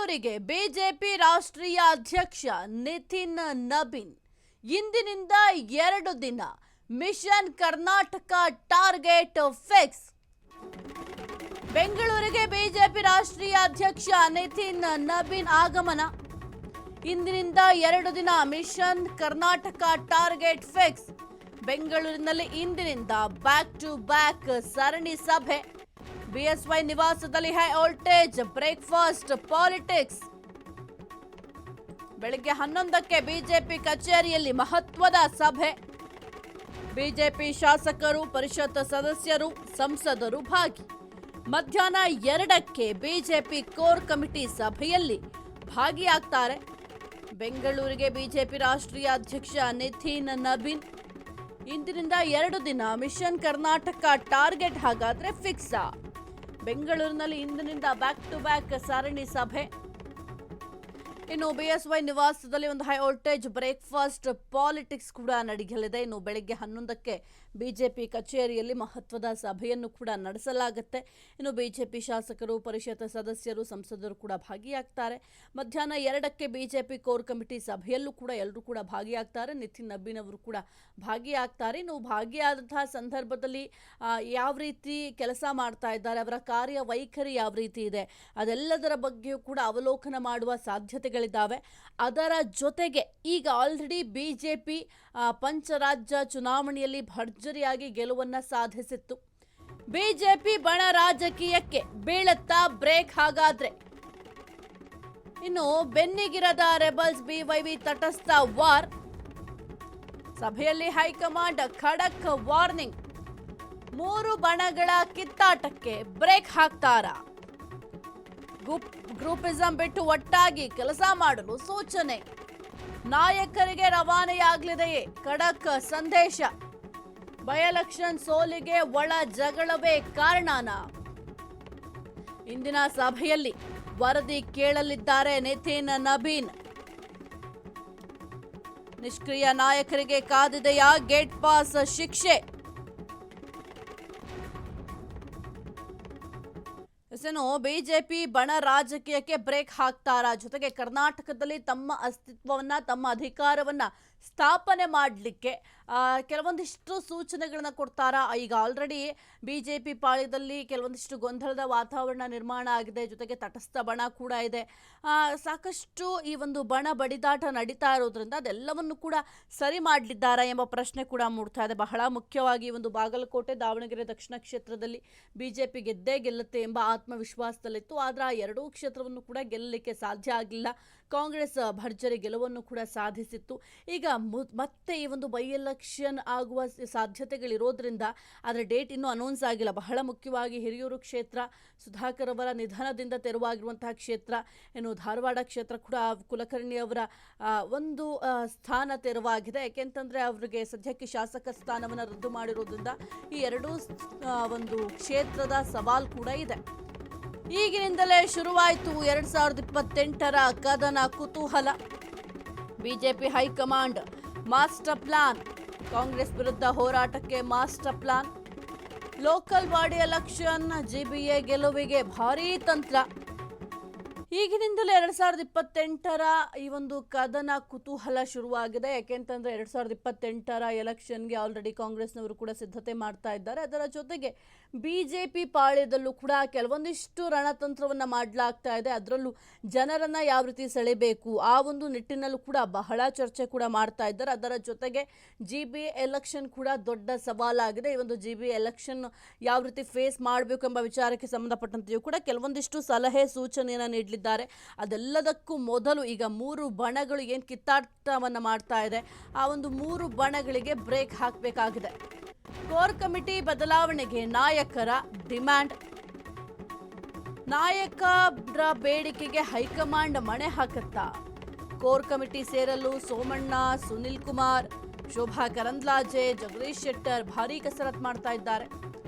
ಬೆಂಗಳೂರಿಗೆ ಬಿಜೆಪಿ ರಾಷ್ಟ್ರೀಯ ಅಧ್ಯಕ್ಷ ನಿತಿನ್ ನಬೀನ್ ಇಂದಿನಿಂದ 2 ದಿನ ಮಿಷನ್ ಕರ್ನಾಟಕ ಟಾರ್ಗೆಟ್ ಫಿಕ್ಸ್. ಬೆಂಗಳೂರಿಗೆ ಬಿಜೆಪಿ ರಾಷ್ಟ್ರೀಯ ಅಧ್ಯಕ್ಷ ನಿತಿನ್ ನಬೀನ್ ಆಗಮನ. ಇಂದಿನಿಂದ 2 ದಿನ ಮಿಷನ್ ಕರ್ನಾಟಕ ಟಾರ್ಗೆಟ್ ಫಿಕ್ಸ್. ಬೆಂಗಳೂರಿನಲ್ಲಿ ಇಂದಿನಿಂದ ಬ್ಯಾಕ್ ಟು ಬ್ಯಾಕ್ ಸರಣಿ ಸಭೆ. ಬಿಎಸ್ವೈ ನಿವಾಸದಲ್ಲಿ ಹೈ ವೋಲ್ಟೇಜ್ ಬ್ರೇಕ್ಫಾಸ್ಟ್ ಪಾಲಿಟಿಕ್ಸ್. ಬೆಳಗ್ಗೆ 11ಕ್ಕೆ ಬಿಜೆಪಿ ಕಚೇರಿಯಲ್ಲಿ ಮಹತ್ವದ ಸಭೆ. ಬಿಜೆಪಿ ಶಾಸಕರು, ಪರಿಷತ್ ಸದಸ್ಯರು, ಸಂಸದರು ಭಾಗಿ. ಮಧ್ಯಾಹ್ನ 2ಕ್ಕೆ ಬಿಜೆಪಿ ಕೋರ್ ಕಮಿಟಿ ಸಭೆಯಲ್ಲಿ ಭಾಗಿಯಾಗ್ತಾರೆ. ಬೆಂಗಳೂರಿಗೆ ಬಿಜೆಪಿ ರಾಷ್ಟ್ರೀಯ ಅಧ್ಯಕ್ಷ ನಿತಿನ್ ನಬೀನ್ ಇಂದಿನಿಂದ 2 ದಿನ ಮಿಷನ್ ಕರ್ನಾಟಕ ಟಾರ್ಗೆಟ್ ಹಾಗಾದ್ರೆ ಫಿಕ್ಸಾ? ಬೆಂಗಳೂರಿನಲ್ಲಿ ಇಂದಿನಿಂದ ಬ್ಯಾಕ್ ಟು ಬ್ಯಾಕ್ ಸರಣಿ ಸಭೆ. ಇನ್ನು ಬಿಎಸ್ವೈ ನಿವಾಸದಲ್ಲಿ ಒಂದು ಹೈ ವೋಲ್ಟೇಜ್ ಬ್ರೇಕ್ಫಾಸ್ಟ್ ಪಾಲಿಟಿಕ್ಸ್ ಕೂಡ ನಡೆಯಲಿದೆ. ಇನ್ನು ಬೆಳಗ್ಗೆ 11ಕ್ಕೆ ಬಿಜೆಪಿ ಕಚೇರಿಯಲ್ಲಿ ಮಹತ್ವದ ಸಭೆಯನ್ನು ಕೂಡ ನಡೆಸಲಾಗುತ್ತೆ. ಇನ್ನು ಬಿಜೆಪಿ ಶಾಸಕರು, ಪರಿಷತ್ ಸದಸ್ಯರು, ಸಂಸದರು ಕೂಡ ಭಾಗಿಯಾಗ್ತಾರೆ. ಮಧ್ಯಾಹ್ನ 2ಕ್ಕೆ ಬಿಜೆಪಿ ಕೋರ್ ಕಮಿಟಿ ಸಭೆಯಲ್ಲೂ ಕೂಡ ಎಲ್ಲರೂ ಕೂಡ ಭಾಗಿಯಾಗ್ತಾರೆ. ನಿತಿನ್ ನಬೀನ್ ಅವರು ಕೂಡ ಭಾಗಿಯಾಗ್ತಾರೆ. ಇನ್ನು ಭಾಗಿಯಾದಂತಹ ಸಂದರ್ಭದಲ್ಲಿ ಯಾವ ರೀತಿ ಕೆಲಸ ಮಾಡ್ತಾ ಇದ್ದಾರೆ, ಅವರ ಕಾರ್ಯವೈಖರಿ ಯಾವ ರೀತಿ ಇದೆ, ಅದೆಲ್ಲದರ ಬಗ್ಗೆಯೂ ಕೂಡ ಅವಲೋಕನ ಮಾಡುವ ಸಾಧ್ಯತೆಗಳಿದ್ದಾವೆ. ಅದರ ಜೊತೆಗೆ ಈಗ ಆಲ್ರೆಡಿ ಬಿಜೆಪಿ ಪಂಚರಾಜ್ಯ ಚುನಾವಣೆಯಲ್ಲಿ ಭರ್ಜರಿಯಾಗಿ ಗೆಲುವನ್ನು ಸಾಧಿಸಿತ್ತು. ಬಿಜೆಪಿ ಬಣ ರಾಜಕೀಯಕ್ಕೆ ಬೀಳುತ್ತಾ ಬ್ರೇಕ್ ಹಾಗಾದ್ರೆ? ಇನ್ನು ಬೆನ್ನಿಗಿರದ ರೆಬಲ್ಸ್ ಬಿವೈವಿ ತಟಸ್ಥ ವಾರ್. ಸಭೆಯಲ್ಲಿ ಹೈಕಮಾಂಡ್ ಖಡಕ್ ವಾರ್ನಿಂಗ್. 3 ಬಣಗಳ ಕಿತ್ತಾಟಕ್ಕೆ ಬ್ರೇಕ್ ಹಾಕ್ತಾರಾ? ಗ್ರೂಪಿಸಂ ಬಿಟ್ಟು ಒಟ್ಟಾಗಿ ಕೆಲಸ ಮಾಡಲು ಸೂಚನೆ. ನಾಯಕರಿಗೆ ರವಾನೆಯಾಗಲಿದೆಯೇ ಖಡಕ್ ಸಂದೇಶ? ಬೈ ಎಲೆಕ್ಷನ್ ಸೋಲಿಗೆ ಒಳ ಜಗಳವೇ ಕಾರಣನಾ? ಇಂದಿನ ಸಭೆಯಲ್ಲಿ ವರದಿ ಕೇಳಲಿದ್ದಾರೆ ನಿತಿನ್ ನಬೀನ್. ನಿಷ್ಕ್ರಿಯ ನಾಯಕರಿಗೆ ಕಾದಿದೆಯಾ ಗೇಟ್ ಪಾಸ್ ಶಿಕ್ಷೆ? ಬಿಜೆಪಿ ಬಣ ರಾಜಕೀಯಕ್ಕೆ ಬ್ರೇಕ್ ಹಾಕ್ತಾರಾ? ಜೊತೆಗೆ ಕರ್ನಾಟಕದಲ್ಲಿ ತಮ್ಮ ಅಸ್ತಿತ್ವವನ್ನ, ತಮ್ಮ ಅಧಿಕಾರವನ್ನ ಸ್ಥಾಪನೆ ಮಾಡಲಿಕ್ಕೆ ಕೆಲವೊಂದಿಷ್ಟು ಸೂಚನೆಗಳನ್ನ ಕೊಡ್ತಾರಾ? ಈಗ ಆಲ್ರೆಡಿ ಬಿಜೆಪಿ ಪಾಳ್ಯದಲ್ಲಿ ಕೆಲವೊಂದಿಷ್ಟು ಗೊಂದಲದ ವಾತಾವರಣ ನಿರ್ಮಾಣ ಆಗಿದೆ. ಜೊತೆಗೆ ತಟಸ್ಥ ಬಣ ಕೂಡ ಇದೆ. ಸಾಕಷ್ಟು ಈ ಒಂದು ಬಣ ಬಡಿದಾಟ ನಡೀತಾ ಇರೋದ್ರಿಂದ ಅದೆಲ್ಲವನ್ನು ಕೂಡ ಸರಿ ಮಾಡಲಿದ್ದಾರಾ ಎಂಬ ಪ್ರಶ್ನೆ ಕೂಡ ಮೂಡ್ತಾ ಇದೆ. ಬಹಳ ಮುಖ್ಯವಾಗಿ ಒಂದು ಬಾಗಲಕೋಟೆ, ದಾವಣಗೆರೆ ದಕ್ಷಿಣ ಕ್ಷೇತ್ರದಲ್ಲಿ ಬಿಜೆಪಿ ಗೆದ್ದೇ ಗೆಲ್ಲುತ್ತೆ ಎಂಬ ಆತ್ಮವಿಶ್ವಾಸದಲ್ಲಿತ್ತು. ಆದರೆ ಆ 2 ಕ್ಷೇತ್ರವನ್ನು ಕೂಡ ಗೆಲ್ಲಲಿಕ್ಕೆ ಸಾಧ್ಯ ಆಗಲಿಲ್ಲ. ಕಾಂಗ್ರೆಸ್ ಭರ್ಜರಿ ಗೆಲುವನ್ನು ಕೂಡ ಸಾಧಿಸಿತ್ತು. ಈಗ ಮತ್ತೆ ಈ ಒಂದು ಬೈ ಎಲೆಕ್ಷನ್ ಆಗುವ ಸಾಧ್ಯತೆಗಳಿರೋದ್ರಿಂದ ಅದರ ಡೇಟ್ ಇನ್ನೂ ಅನೌನ್ಸ್ ಆಗಿಲ್ಲ. ಬಹಳ ಮುಖ್ಯವಾಗಿ ಹಿರಿಯೂರು ಕ್ಷೇತ್ರ, ಸುಧಾಕರ್ ಅವರ ನಿಧನದಿಂದ ತೆರವಾಗಿರುವಂತಹ ಕ್ಷೇತ್ರ. ಇನ್ನು ಧಾರವಾಡ ಕ್ಷೇತ್ರ ಕೂಡ ಕುಲಕರ್ಣಿ ಅವರ ಒಂದು ಸ್ಥಾನ ತೆರವಾಗಿದೆ. ಯಾಕೆಂತಂದ್ರೆ ಅವರಿಗೆ ಸದ್ಯಕ್ಕೆ ಶಾಸಕ ಸ್ಥಾನವನ್ನು ರದ್ದು ಮಾಡಿರೋದ್ರಿಂದ ಈ 2 ಒಂದು ಕ್ಷೇತ್ರದ ಸವಾಲ್ ಕೂಡ ಇದೆ. ಈಗಿನಿಂದಲೇ ಶುರುವಾಯಿತು 2028ರ ಕದನ ಕುತೂಹಲ. BJP high command master plan. Congress ವಿರುದ್ಧ ಹೋರಾಟಕ್ಕೆ master plan. Local body election, GBA ಗೆಲುವಿಗೆ ಭಾರೀ ತಂತ್ರ. ಈಗಿನಿಂದಲೇ 2028ರ ಈ ಒಂದು ಕದನ ಕುತೂಹಲ ಶುರುವಾಗಿದೆ. ಯಾಕೆಂತಂದ್ರೆ 2028ರ ಎಲೆಕ್ಷನ್ಗೆ ಆಲ್ರೆಡಿ ಕಾಂಗ್ರೆಸ್ನವರು ಕೂಡ ಸಿದ್ಧತೆ ಮಾಡ್ತಾ ಇದ್ದಾರೆ. ಅದರ ಜೊತೆಗೆ ಬಿಜೆಪಿ ಪಾಳ್ಯದಲ್ಲೂ ಕೂಡ ಕೆಲವೊಂದಿಷ್ಟು ರಣತಂತ್ರವನ್ನ ಮಾಡಲಾಗ್ತಾ ಇದೆ. ಅದರಲ್ಲೂ ಜನರನ್ನ ಯಾವ ರೀತಿ ಸೆಳೆಬೇಕು ಆ ಒಂದು ನಿಟ್ಟಿನಲ್ಲೂ ಕೂಡ ಬಹಳ ಚರ್ಚೆ ಕೂಡ ಮಾಡ್ತಾ ಇದ್ದಾರೆ. ಅದರ ಜೊತೆಗೆ ಜಿಬಿಎ ಎಲೆಕ್ಷನ್ ಕೂಡ ದೊಡ್ಡ ಸವಾಲಾಗಿದೆ. ಈ ಒಂದು ಜಿಬಿಎ ಎಲೆಕ್ಷನ್ ಯಾವ ರೀತಿ ಫೇಸ್ ಮಾಡಬೇಕು ಎಂಬ ವಿಚಾರಕ್ಕೆ ಸಂಬಂಧಪಟ್ಟಂತೆಯೂ ಕೂಡ ಕೆಲವೊಂದಿಷ್ಟು ಸಲಹೆ ಸೂಚನೆಯನ್ನು ನೀಡಲಿದ್ದಾರೆ. ಅದೆಲ್ಲದಕ್ಕೂ ಮೊದಲು ಈಗ 3 ಬಣಗಳು ಏನು ಕಿತ್ತಾಟವನ್ನು ಮಾಡ್ತಾ ಇದೆ, ಆ ಒಂದು 3 ಬಣಗಳಿಗೆ ಬ್ರೇಕ್ ಹಾಕಬೇಕಾಗಿದೆ. ಕೋರ್ ಕಮಿಟಿ ಬದಲಾವಣೆಗೆ ನಾಯಕರ ಡಿಮ್ಯಾಂಡ್. ನಾಯಕರ ಬೇಡಿಕೆಗೆ ಹೈಕಮಾಂಡ್ ಮಣೆ ಹಾಕುತ್ತಾ? ಕೋರ್ ಕಮಿಟಿ ಸೇರಲು ಸೋಮಣ್ಣ, ಸುನಿಲ್ ಕುಮಾರ್, ಶೋಭಾ ಕರಂದ್ಲಾಜೆ, ಜಗದೀಶ್ ಶೆಟ್ಟರ್ ಭಾರೀ ಕಸರತ್ತು ಮಾಡ್ತಾ ಇದ್ದಾರೆ.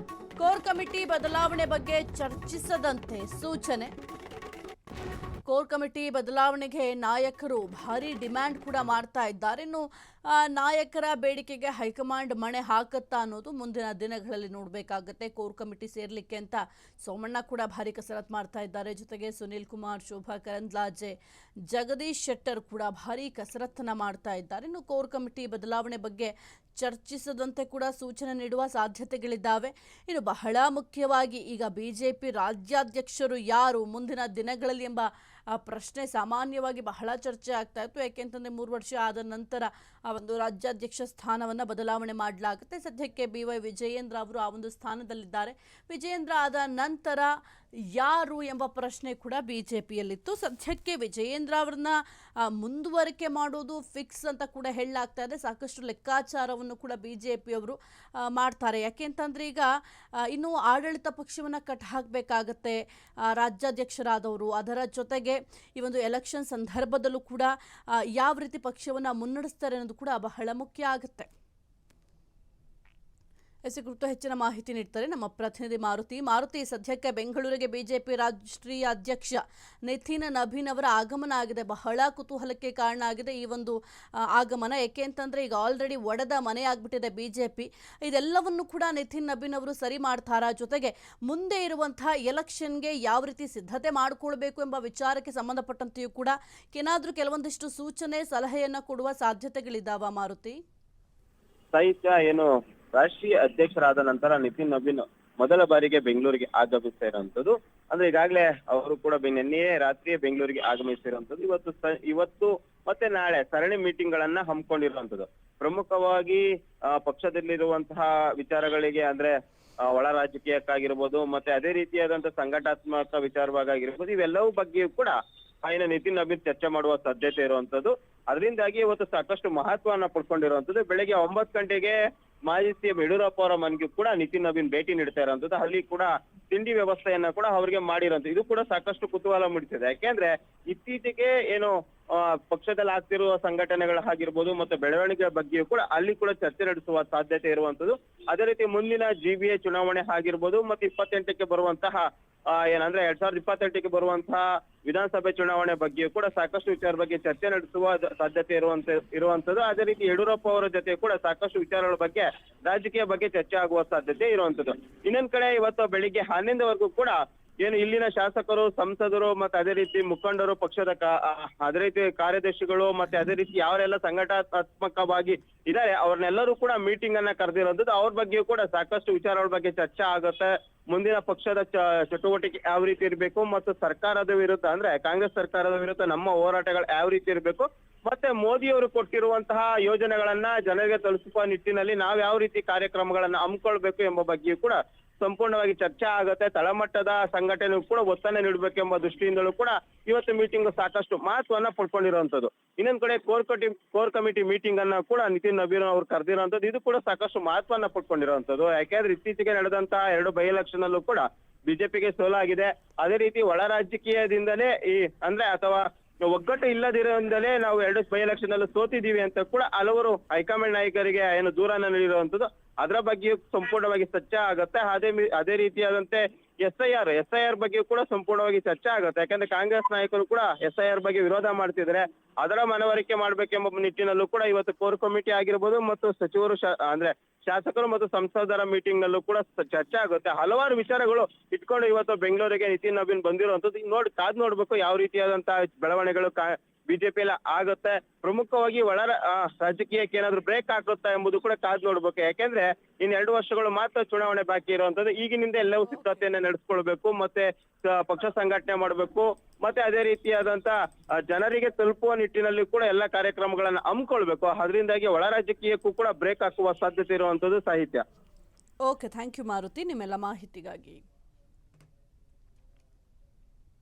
ಕೋರ್ ಕಮಿಟಿ ಬದಲಾವಣೆ ಬಗ್ಗೆ ಚರ್ಚಿಸದಂತೆ ಸೂಚನೆ. ಕೋರ್ ಕಮಿಟಿ ಬದಲಾವಣೆಗೆ ನಾಯಕರು ಭಾರಿ ಡಿಮ್ಯಾಂಡ್ ಕೂಡ ಮಾಡ್ತಾ ಇದ್ದಾರೆ. ಇನ್ನು ನಾಯಕರ ಬೇಡಿಕೆಗೆ ಹೈಕಮಾಂಡ್ ಮಣೆ ಹಾಕುತ್ತಾ ಅನ್ನೋದು ಮುಂದಿನ ದಿನಗಳಲ್ಲಿ ನೋಡಬೇಕಾಗುತ್ತೆ. ಕೋರ್ ಕಮಿಟಿ ಸೇರ್ಲಿಕ್ಕೆ ಅಂತ ಸೋಮಣ್ಣ ಕೂಡ ಭಾರಿ ಕಸರತ್ತು ಮಾಡ್ತಾ ಇದ್ದಾರೆ. ಜೊತೆಗೆ ಸುನೀಲ್ ಕುಮಾರ್, ಶೋಭಾ ಕರಂದ್ಲಾಜೆ, ಜಗದೀಶ್ ಶೆಟ್ಟರ್ ಕೂಡ ಭಾರಿ ಕಸರತ್ತನ್ನ ಮಾಡ್ತಾ ಇದ್ದಾರೆ. ಇನ್ನು ಕೋರ್ ಕಮಿಟಿ ಬದಲಾವಣೆ ಬಗ್ಗೆ ಚರ್ಚಿಸದಂತೆ ಕೂಡ ಸೂಚನೆ ನೀಡುವ ಸಾಧ್ಯತೆಗಳಿದ್ದಾವೆ. ಇನ್ನು ಬಹಳ ಮುಖ್ಯವಾಗಿ ಈಗ ಬಿಜೆಪಿ ರಾಜ್ಯಾಧ್ಯಕ್ಷರು ಯಾರು ಮುಂದಿನ ದಿನಗಳಲ್ಲಿ ಎಂಬ ಪ್ರಶ್ನೆ ಸಾಮಾನ್ಯವಾಗಿ ಬಹಳ ಚರ್ಚೆ ಆಗ್ತಾ ಇತ್ತು. ಯಾಕೆಂತಂದರೆ 3 ವರ್ಷ ಆದ ನಂತರ ಆ ಒಂದು ರಾಜ್ಯಾಧ್ಯಕ್ಷ ಸ್ಥಾನವನ್ನು ಬದಲಾವಣೆ ಮಾಡಲಾಗುತ್ತೆ. ಸದ್ಯಕ್ಕೆ BY ವಿಜಯೇಂದ್ರ ಅವರು ಆ ಒಂದು ಸ್ಥಾನದಲ್ಲಿದ್ದಾರೆ. ವಿಜಯೇಂದ್ರ ಆದ ನಂತರ ಯಾರು ಎಂಬ ಪ್ರಶ್ನೆ ಕೂಡ ಬಿಜೆಪಿಯಲ್ಲಿತ್ತು. ಸದ್ಯಕ್ಕೆ ವಿಜಯೇಂದ್ರ ಅವರನ್ನ ಮುಂದುವರಿಕೆ ಮಾಡೋದು ಫಿಕ್ಸ್ ಅಂತ ಕೂಡ ಹೇಳಲಾಗ್ತಾ ಇದೆ. ಸಾಕಷ್ಟು ಲೆಕ್ಕಾಚಾರವನ್ನು ಕೂಡ ಬಿಜೆಪಿಯವರು ಮಾಡ್ತಾರೆ. ಯಾಕೆಂತಂದ್ರೆ ಈಗ ಇನ್ನು ಆಡಳಿತ ಪಕ್ಷವನ್ನು ಕಟ್ ಹಾಕಬೇಕಾಗತ್ತೆ ರಾಜ್ಯಾಧ್ಯಕ್ಷರಾದವರು. ಅದರ ಜೊತೆಗೆ ಈ ಒಂದು ಎಲೆಕ್ಷನ್ ಸಂದರ್ಭದಲ್ಲೂ ಕೂಡ ಯಾವ ರೀತಿ ಪಕ್ಷವನ್ನು ಮುನ್ನಡೆಸ್ತಾರೆ ಅನ್ನೋದು ಕೂಡ ಬಹಳ ಮುಖ್ಯ ಆಗುತ್ತೆ. ಈ ಕುರಿತು ಹೆಚ್ಚಿನ ಮಾಹಿತಿ ನೀಡ್ತಾರೆ ನಮ್ಮ ಪ್ರತಿನಿಧಿ ಮಾರುತಿ. ಸದ್ಯಕ್ಕೆ ಬೆಂಗಳೂರಿಗೆ ಬಿಜೆಪಿ ರಾಷ್ಟ್ರೀಯ ಅಧ್ಯಕ್ಷ ನಿತಿನ್ ನಬೀನ್ ಅವರ ಆಗಮನ ಆಗಿದೆ. ಬಹಳ ಕುತೂಹಲಕ್ಕೆ ಕಾರಣ ಆಗಿದೆ ಈ ಒಂದು ಆಗಮನ. ಏಕೆಂತಂದ್ರೆ ಈಗ ಆಲ್ರೆಡಿ ಒಡೆದ ಮನೆ ಆಗ್ಬಿಟ್ಟಿದೆ ಬಿಜೆಪಿ. ಇದೆಲ್ಲವನ್ನು ಕೂಡ ನಿತಿನ್ ನಬೀನ್ ಅವರು ಸರಿ ಮಾಡ್ತಾರಾ? ಜೊತೆಗೆ ಮುಂದೆ ಇರುವಂತಹ ಎಲೆಕ್ಷನ್ಗೆ ಯಾವ ರೀತಿ ಸಿದ್ಧತೆ ಮಾಡಿಕೊಳ್ಬೇಕು ಎಂಬ ವಿಚಾರಕ್ಕೆ ಸಂಬಂಧಪಟ್ಟಂತೆಯೂ ಕೂಡ ಏನಾದರೂ ಕೆಲವೊಂದಿಷ್ಟು ಸೂಚನೆ ಸಲಹೆಯನ್ನ ಕೊಡುವ ಸಾಧ್ಯತೆಗಳಿದ್ದಾವ ಮಾರುತಿ? ಸಾಹಿತ್ಯ ಏನು ರಾಷ್ಟ್ರೀಯ ಅಧ್ಯಕ್ಷರಾದ ನಂತರ ನಿತಿನ್ ನಬೀನ್ ಮೊದಲ ಬಾರಿಗೆ ಬೆಂಗಳೂರಿಗೆ ಆಗಮಿಸ್ತಾ ಇರುವಂತದ್ದು. ಅಂದ್ರೆ ಈಗಾಗಲೇ ಅವರು ಕೂಡ ನಿನ್ನೆಯೇ ರಾತ್ರಿಯೇ ಬೆಂಗಳೂರಿಗೆ ಆಗಮಿಸಿರುವಂತದ್ದು. ಇವತ್ತು ಮತ್ತೆ ನಾಳೆ ಸರಣಿ ಮೀಟಿಂಗ್ ಗಳನ್ನ ಹಮ್ಮಿಕೊಂಡಿರುವಂತದ್ದು. ಪ್ರಮುಖವಾಗಿ ಪಕ್ಷದಲ್ಲಿರುವಂತಹ ವಿಚಾರಗಳಿಗೆ ಅಂದ್ರೆ ಒಳ ರಾಜಕೀಯಕ್ಕಾಗಿರ್ಬೋದು, ಮತ್ತೆ ಅದೇ ರೀತಿಯಾದಂತಹ ಸಂಘಟನಾತ್ಮಕ ವಿಚಾರವಾಗಿರ್ಬೋದು, ಇವೆಲ್ಲವೂ ಬಗ್ಗೆಯೂ ಕೂಡ ಏನು ನಿತಿನ್ ನಬೀನ್ ಚರ್ಚೆ ಮಾಡುವ ಸಾಧ್ಯತೆ ಇರುವಂತದ್ದು. ಅದರಿಂದಾಗಿ ಇವತ್ತು ಸಾಕಷ್ಟು ಮಹತ್ವವನ್ನ ಪಡ್ಕೊಂಡಿರುವಂತದ್ದು. ಬೆಳಗ್ಗೆ 9 ಗಂಟೆಗೆ ಮಾಜಿ CM ಯಡಿಯೂರಪ್ಪ ಅವರ ಮನೆಗೂ ಕೂಡ ನಿತಿನ್ ನಬೀನ್ ಭೇಟಿ ನೀಡ್ತಾ ಇರುವಂತದ್ದು. ಅಲ್ಲಿ ಕೂಡ ತಿಂಡಿ ವ್ಯವಸ್ಥೆಯನ್ನ ಕೂಡ ಅವರಿಗೆ ಮಾಡಿರುವಂತದ್ದು. ಇದು ಕೂಡ ಸಾಕಷ್ಟು ಕುತೂಹಲ ಮೂಡಿಸಿದೆ. ಯಾಕೆಂದ್ರೆ ಇತ್ತೀಚೆಗೆ ಏನು ಪಕ್ಷದಲ್ಲಿ ಆಗ್ತಿರುವ ಸಂಘಟನೆಗಳಾಗಿರ್ಬೋದು ಮತ್ತೆ ಬೆಳವಣಿಗೆ ಬಗ್ಗೆಯೂ ಕೂಡ ಅಲ್ಲಿ ಕೂಡ ಚರ್ಚೆ ನಡೆಸುವ ಸಾಧ್ಯತೆ ಇರುವಂತದ್ದು. ಅದೇ ರೀತಿ ಮುಂದಿನ GBA ಚುನಾವಣೆ ಆಗಿರ್ಬೋದು ಮತ್ತೆ 28ಕ್ಕೆ ಬರುವಂತಹ ಏನಂದ್ರೆ 2028ಕ್ಕೆ ಬರುವಂತಹ ವಿಧಾನಸಭೆ ಚುನಾವಣೆ ಬಗ್ಗೆಯೂ ಕೂಡ ಸಾಕಷ್ಟು ವಿಚಾರ ಬಗ್ಗೆ ಚರ್ಚೆ ನಡೆಸುವ ಸಾಧ್ಯತೆ ಇರುವಂತದ್ದು. ಅದೇ ರೀತಿ ಯಡಿಯೂರಪ್ಪ ಅವರ ಜೊತೆ ಕೂಡ ಸಾಕಷ್ಟು ವಿಚಾರಗಳ ಬಗ್ಗೆ ರಾಜಕೀಯ ಬಗ್ಗೆ ಚರ್ಚೆ ಆಗುವ ಸಾಧ್ಯತೆ ಇರುವಂತದ್ದು. ಇನ್ನೊಂದ್ ಕಡೆ ಇವತ್ತು ಬೆಳಿಗ್ಗೆ 11ವರೆಗೂ ಕೂಡ ಏನು ಇಲ್ಲಿನ ಶಾಸಕರು, ಸಂಸದರು ಮತ್ತೆ ಅದೇ ರೀತಿ ಮುಖಂಡರು, ಪಕ್ಷದ ಅದೇ ರೀತಿ ಕಾರ್ಯದರ್ಶಿಗಳು ಮತ್ತೆ ಅದೇ ರೀತಿ ಯಾರೆಲ್ಲ ಸಂಘಟನಾತ್ಮಕವಾಗಿ ಇದ್ದಾರೆ ಅವ್ರನ್ನೆಲ್ಲರೂ ಕೂಡ ಮೀಟಿಂಗ್ ಅನ್ನ ಕರೆದಿರೋದು. ಅವ್ರ ಬಗ್ಗೆಯೂ ಕೂಡ ಸಾಕಷ್ಟು ವಿಚಾರಗಳ ಬಗ್ಗೆ ಚರ್ಚೆ ಆಗುತ್ತೆ. ಮುಂದಿನ ಪಕ್ಷದ ಚಟುವಟಿಕೆ ಯಾವ ರೀತಿ ಇರಬೇಕು ಮತ್ತು ಸರ್ಕಾರದ ವಿರುದ್ಧ ಅಂದ್ರೆ ಕಾಂಗ್ರೆಸ್ ಸರ್ಕಾರದ ವಿರುದ್ಧ ನಮ್ಮ ಹೋರಾಟಗಳು ಯಾವ ರೀತಿ ಇರಬೇಕು, ಮತ್ತೆ ಮೋದಿ ಅವರು ಕೊಟ್ಟಿರುವಂತಹ ಯೋಜನೆಗಳನ್ನ ಜನರಿಗೆ ತಲುಪಿಸುವ ನಿಟ್ಟಿನಲ್ಲಿ ನಾವು ಯಾವ ರೀತಿ ಕಾರ್ಯಕ್ರಮಗಳನ್ನ ಹಮ್ಮಿಕೊಳ್ಬೇಕು ಎಂಬ ಬಗ್ಗೆಯೂ ಕೂಡ ಸಂಪೂರ್ಣವಾಗಿ ಚರ್ಚೆ ಆಗುತ್ತೆ. ತಳಮಟ್ಟದ ಸಂಘಟನೆ ಕೂಡ ಒತ್ತನ್ನು ನೀಡಬೇಕೆಂಬ ದೃಷ್ಟಿಯಿಂದಲೂ ಕೂಡ ಇವತ್ತು ಮೀಟಿಂಗ್ ಸಾಕಷ್ಟು ಮಹತ್ವವನ್ನ ಪಡ್ಕೊಂಡಿರುವಂತದ್ದು. ಇನ್ನೊಂದ್ ಕಡೆ ಕೋರ್ ಕಮಿಟಿ ಮೀಟಿಂಗ್ ಅನ್ನ ಕೂಡ ನಿತಿನ್ ನಬೀನ್ ಅವರು ಕರೆದಿರುವಂತದ್ದು. ಇದು ಕೂಡ ಸಾಕಷ್ಟು ಮಹತ್ವವನ್ನ ಪಡ್ಕೊಂಡಿರುವಂತದ್ದು. ಯಾಕೆಂದ್ರೆ ಇತ್ತೀಚೆಗೆ ನಡೆದಂತಹ 2 ಬೈ ಎಲೆಕ್ಷನ್ ಅಲ್ಲೂ ಕೂಡ ಬಿಜೆಪಿಗೆ ಸೋಲಾಗಿದೆ. ಅದೇ ರೀತಿ ಒಳ ರಾಜಕೀಯದಿಂದಲೇ ಅಂದ್ರೆ ಅಥವಾ ಒಗ್ಗಟ್ಟು ಇಲ್ಲದಿರೋದ್ರಿಂದಲೇ ನಾವು 2 ಬೈ ಎಲೆಕ್ಷನ್ ಅಲ್ಲೂ ಸೋತಿದೀವಿ ಅಂತ ಕೂಡ ಹಲವರು ಹೈಕಮಾಂಡ್ ನಾಯಕರಿಗೆ ಏನು ದೂರನ್ನ ನೀಡಿರುವಂತದ್ದು. ಅದರ ಬಗ್ಗೆ ಸಂಪೂರ್ಣವಾಗಿ ಚರ್ಚೆ ಆಗುತ್ತೆ. ಅದೇ ರೀತಿಯಾದಂತೆ SIR ಬಗ್ಗೆ ಕೂಡ ಸಂಪೂರ್ಣವಾಗಿ ಚರ್ಚೆ ಆಗುತ್ತೆ. ಯಾಕಂದ್ರೆ ಕಾಂಗ್ರೆಸ್ ನಾಯಕರು ಕೂಡ SIR ಬಗ್ಗೆ ವಿರೋಧ ಮಾಡ್ತಿದ್ರೆ ಅದರ ಮನವರಿಕೆ ಮಾಡ್ಬೇಕೆಂಬ ನಿಟ್ಟಿನಲ್ಲೂ ಕೂಡ ಇವತ್ತು ಕೋರ್ ಕಮಿಟಿ ಆಗಿರ್ಬೋದು ಮತ್ತು ಸಚಿವರು ಅಂದ್ರೆ ಶಾಸಕರು ಮತ್ತು ಸಂಸದರ ಮೀಟಿಂಗ್ ನಲ್ಲೂ ಕೂಡ ಚರ್ಚೆ ಆಗುತ್ತೆ. ಹಲವಾರು ವಿಚಾರಗಳು ಇಟ್ಕೊಂಡು ಇವತ್ತು ಬೆಂಗಳೂರಿಗೆ ನಿತಿನ್ ನಬೀನ್ ಬಂದಿರುವಂತದ್ದು. ಕಾದ್ ನೋಡ್ಬೇಕು ಯಾವ ರೀತಿಯಾದಂತಹ ಬೆಳವಣಿಗೆಗಳು ಬಿಜೆಪಿಯಲ್ಲಿ ಆಗುತ್ತೆ. ಪ್ರಮುಖವಾಗಿ ಒಳ ರಾಜಕೀಯಕ್ಕೆ ಏನಾದ್ರು ಬ್ರೇಕ್ ಹಾಕುತ್ತಾ ಎಂಬುದು ಕೂಡ ಕಾದ್ ನೋಡ್ಬೇಕು. ಯಾಕೆಂದ್ರೆ ಇನ್ 2 ವರ್ಷಗಳು ಮಾತ್ರ ಚುನಾವಣೆ ಬಾಕಿ ಇರುವಂತದ್ದು. ಈಗಿನಿಂದ ಎಲ್ಲವೂ ಸಿದ್ಧತೆಯನ್ನ ನಡೆಸ್ಕೊಳ್ಬೇಕು, ಮತ್ತೆ ಪಕ್ಷ ಸಂಘಟನೆ ಮಾಡ್ಬೇಕು, ಮತ್ತೆ ಅದೇ ರೀತಿಯಾದಂತ ಜನರಿಗೆ ತಲುಪುವ ನಿಟ್ಟಿನಲ್ಲಿ ಕೂಡ ಎಲ್ಲಾ ಕಾರ್ಯಕ್ರಮಗಳನ್ನ ಹಮ್ಮಿಕೊಳ್ಬೇಕು. ಅದರಿಂದಾಗಿ ಒಳ ರಾಜಕೀಯಕ್ಕೂ ಕೂಡ ಬ್ರೇಕ್ ಹಾಕುವ ಸಾಧ್ಯತೆ ಇರುವಂತದ್ದು. ಸಾಹಿತ್ಯ. ಓಕೆ, ಥ್ಯಾಂಕ್ ಯು ಮಾರುತಿ ನಿಮ್ಮೆಲ್ಲ ಮಾಹಿತಿಗಾಗಿ.